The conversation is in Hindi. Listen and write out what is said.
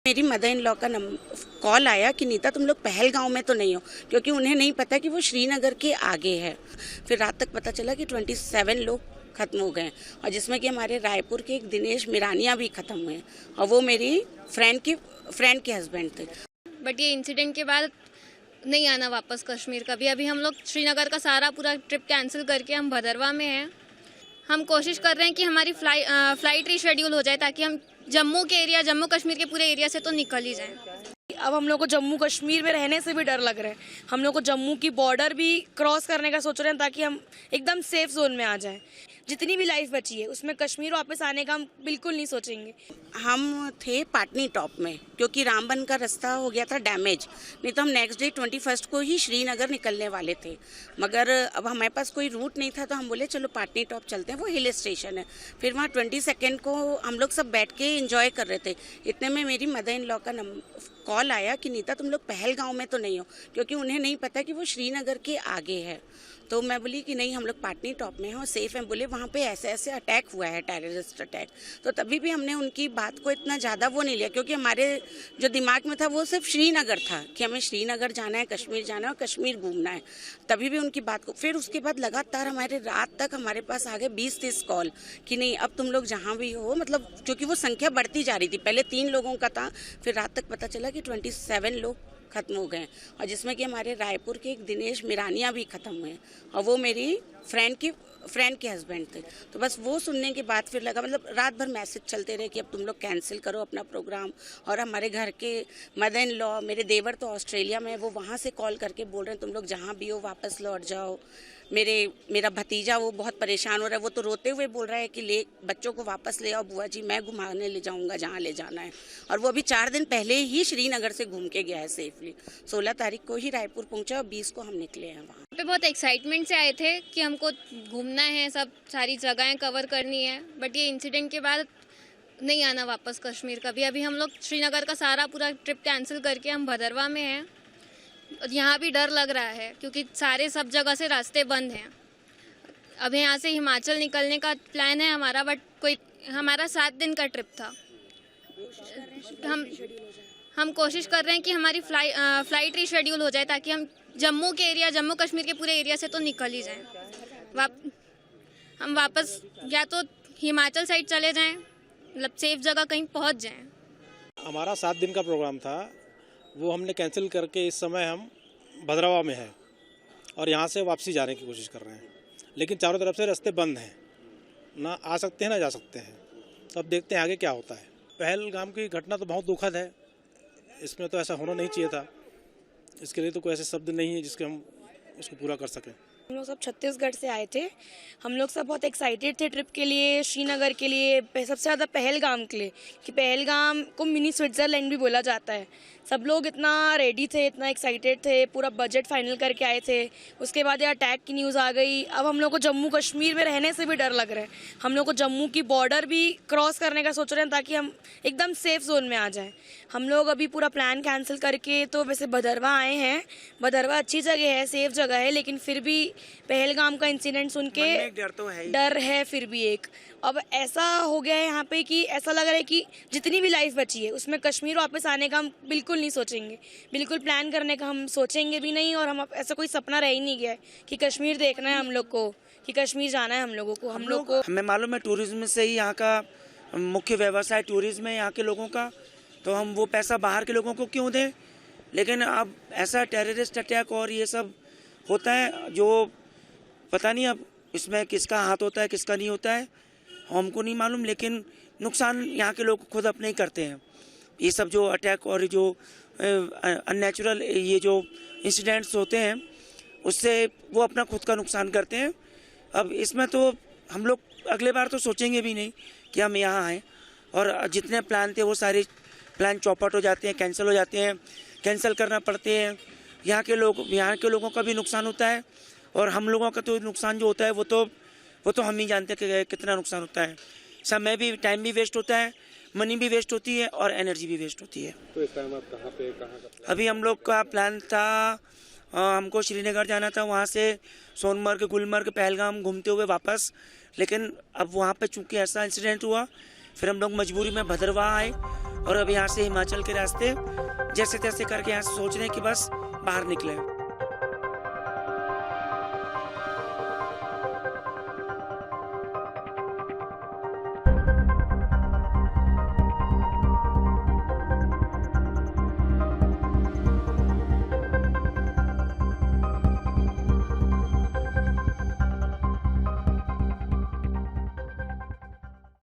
मेरी मदर इन लॉ का कॉल आया कि नीता तुम लोग पहलगांव में तो नहीं हो, क्योंकि उन्हें नहीं पता कि वो श्रीनगर के आगे है। फिर रात तक पता चला कि 27 लोग खत्म हो गए और जिसमें कि हमारे रायपुर के एक दिनेश मिरानिया भी खत्म हुए और वो मेरी फ्रेंड के हस्बैंड थे। बट ये इंसिडेंट के बाद नहीं आना वापस कश्मीर का भी। अभी हम लोग श्रीनगर का सारा पूरा ट्रिप कैंसिल करके हम भदरवा में हैं। हम कोशिश कर रहे हैं कि हमारी फ्लाइट रीशेड्यूल हो जाए ताकि हम जम्मू कश्मीर के पूरे एरिया से तो निकल ही जाएं। अब हम लोग को जम्मू कश्मीर में रहने से भी डर लग रहा है। हम लोग को जम्मू की बॉर्डर भी क्रॉस करने का सोच रहे हैं ताकि हम एकदम सेफ जोन में आ जाएं। जितनी भी लाइफ बची है उसमें कश्मीर वापस आने का हम बिल्कुल नहीं सोचेंगे। हम थे पाटनी टॉप में, क्योंकि रामबन का रास्ता हो गया था डैमेज, नहीं तो हम नेक्स्ट डे 21 को ही श्रीनगर निकलने वाले थे। मगर अब हमारे पास कोई रूट नहीं था तो हम बोले चलो पाटनी टॉप चलते हैं, वो हिल स्टेशन है। फिर वहाँ 22 को हम लोग सब बैठ के एंजॉय कर रहे थे। इतने में मेरी मदर इन लॉ का कॉल आया कि नीता तुम लोग पहलगांव में तो नहीं हो, क्योंकि उन्हें नहीं पता कि वो श्रीनगर के आगे है। तो मैं बोली कि नहीं, हम लोग पाटनी टॉप में हैं और सेफ हैं। बोले वहाँ पे ऐसे ऐसे अटैक हुआ है, टेररिस्ट अटैक। तो तभी भी हमने उनकी बात को इतना ज़्यादा वो नहीं लिया, क्योंकि हमारे जो दिमाग में था वो सिर्फ श्रीनगर था कि हमें श्रीनगर जाना है, कश्मीर जाना है और कश्मीर घूमना है। तभी भी उनकी बात को फिर उसके बाद लगातार हमारे रात तक हमारे पास आ गए 20-30 कॉल कि नहीं अब तुम लोग जहाँ भी हो, मतलब क्योंकि वो संख्या बढ़ती जा रही थी। पहले 3 लोगों का था, फिर रात तक पता चला कि 27 लोग खत्म हो गए और जिसमें कि हमारे रायपुर के एक दिनेश मिरानिया भी खत्म हुए और वो मेरी फ्रेंड के हस्बैंड थे। तो बस वो सुनने के बाद फिर लगा, मतलब रात भर मैसेज चलते रहे कि अब तुम लोग कैंसिल करो अपना प्रोग्राम। और हमारे घर के मदर इन लॉ, मेरे देवर तो ऑस्ट्रेलिया में, वो वहाँ से कॉल करके बोल रहे हैं तुम लोग जहाँ भी हो वापस लौट जाओ। मेरा भतीजा वो बहुत परेशान हो रहा है, वो तो रोते हुए बोल रहा है कि ले बच्चों को वापस ले आओ बुआ जी, मैं घुमाने ले जाऊंगा जहाँ ले जाना है। और वो अभी 4 दिन पहले ही श्रीनगर से घूम के गया है सेफली। 16 तारीख को ही रायपुर पहुंचा और 20 को हम निकले हैं वहाँ पे। बहुत एक्साइटमेंट से आए थे कि हमको घूमना है, सब सारी जगहें कवर करनी है। बट ये इंसिडेंट के बाद नहीं आना वापस कश्मीर का भी। अभी हम लोग श्रीनगर का सारा पूरा ट्रिप कैंसिल करके हम भदरवा में हैं। यहाँ भी डर लग रहा है क्योंकि सब जगह से रास्ते बंद हैं। अब यहाँ से हिमाचल निकलने का प्लान है हमारा, बट हमारा 7 दिन का ट्रिप था। हम कोशिश कर रहे हैं कि हमारी फ्लाइट रीशेड्यूल हो जाए ताकि हम जम्मू कश्मीर के पूरे एरिया से तो निकल ही जाएं। हम वापस या तो हिमाचल साइड चले जाएं, मतलब सेफ जगह कहीं पहुंच जाएं। हमारा 7 दिन का प्रोग्राम था, वो हमने कैंसिल करके इस समय हम भदरवा में हैं और यहाँ से वापसी जाने की कोशिश कर रहे हैं। लेकिन चारों तरफ से रास्ते बंद हैं, ना आ सकते हैं ना जा सकते हैं। तो अब देखते हैं आगे क्या होता है। पहलगाम की घटना तो बहुत दुखद है, इसमें तो ऐसा होना नहीं चाहिए था। इसके लिए तो कोई ऐसे शब्द नहीं है जिसके हम उसको पूरा कर सकें। हम लोग सब छत्तीसगढ़ से आए थे। हम लोग सब बहुत एक्साइटेड थे ट्रिप के लिए, श्रीनगर के लिए, सबसे ज़्यादा पहलगाम के लिए, कि पहलगाम को मिनी स्विट्ज़रलैंड भी बोला जाता है। सब लोग इतना रेडी थे, इतना एक्साइटेड थे, पूरा बजट फाइनल करके आए थे। उसके बाद ये अटैक की न्यूज़ आ गई। अब हम लोग को जम्मू कश्मीर में रहने से भी डर लग रहा है। हम लोग को जम्मू की बॉर्डर भी क्रॉस करने का सोच रहे हैं ताकि हम एकदम सेफ जोन में आ जाएं। हम लोग अभी पूरा प्लान कैंसिल करके तो वैसे भदरवा आए हैं। भदरवा अच्छी जगह है, सेफ जगह है, लेकिन फिर भी पहलगाम का इंसिडेंट सुन के डर है फिर भी एक। अब ऐसा हो गया है यहाँ पे कि ऐसा लग रहा है कि जितनी भी लाइफ बची है उसमें कश्मीर वापस आने का हम बिल्कुल नहीं सोचेंगे, बिल्कुल प्लान करने का हम सोचेंगे भी नहीं। और हम ऐसा कोई सपना रह ही नहीं गया है कि कश्मीर देखना है हम लोग को, कि कश्मीर जाना है हम लोगों को। हमें मालूम है टूरिज्म से ही यहाँ का मुख्य व्यवसाय टूरिज्म है यहाँ के लोगों का, तो हम वो पैसा बाहर के लोगों को क्यों दें। लेकिन अब ऐसा टेररिस्ट अटैक और ये सब होता है जो पता नहीं अब इसमें किसका हाथ होता है किसका नहीं होता है, हमको नहीं मालूम। लेकिन नुकसान यहाँ के लोग खुद अपने ही करते हैं। ये सब जो अटैक और जो अननेचुरल ये जो इंसिडेंट्स होते हैं उससे वो अपना खुद का नुकसान करते हैं। अब इसमें तो हम लोग अगले बार तो सोचेंगे भी नहीं कि हम यहाँ आएँ, और जितने प्लान थे वो सारे प्लान चौपट हो जाते हैं, कैंसिल हो जाते हैं, कैंसिल करना पड़ते हैं। यहाँ के लोगों का भी नुकसान होता है और हम लोगों का तो नुकसान जो होता है वो तो हम ही जानते हैं कि कितना नुकसान होता है। समय भी, टाइम भी वेस्ट होता है, मनी भी वेस्ट होती है और एनर्जी भी वेस्ट होती है। तो इस टाइम आप कहाँ का अभी हम लोग का प्लान था, हमको श्रीनगर जाना था, वहाँ से सोनमर्ग, गुलमर्ग, पहलगाम घूमते हुए वापस। लेकिन अब वहाँ पे चूँकि ऐसा इंसिडेंट हुआ फिर हम लोग मजबूरी में भद्रवाह आए और अब यहाँ से हिमाचल के रास्ते जैसे तैसे करके यहाँ से सोच रहे हैं कि बस बाहर निकले।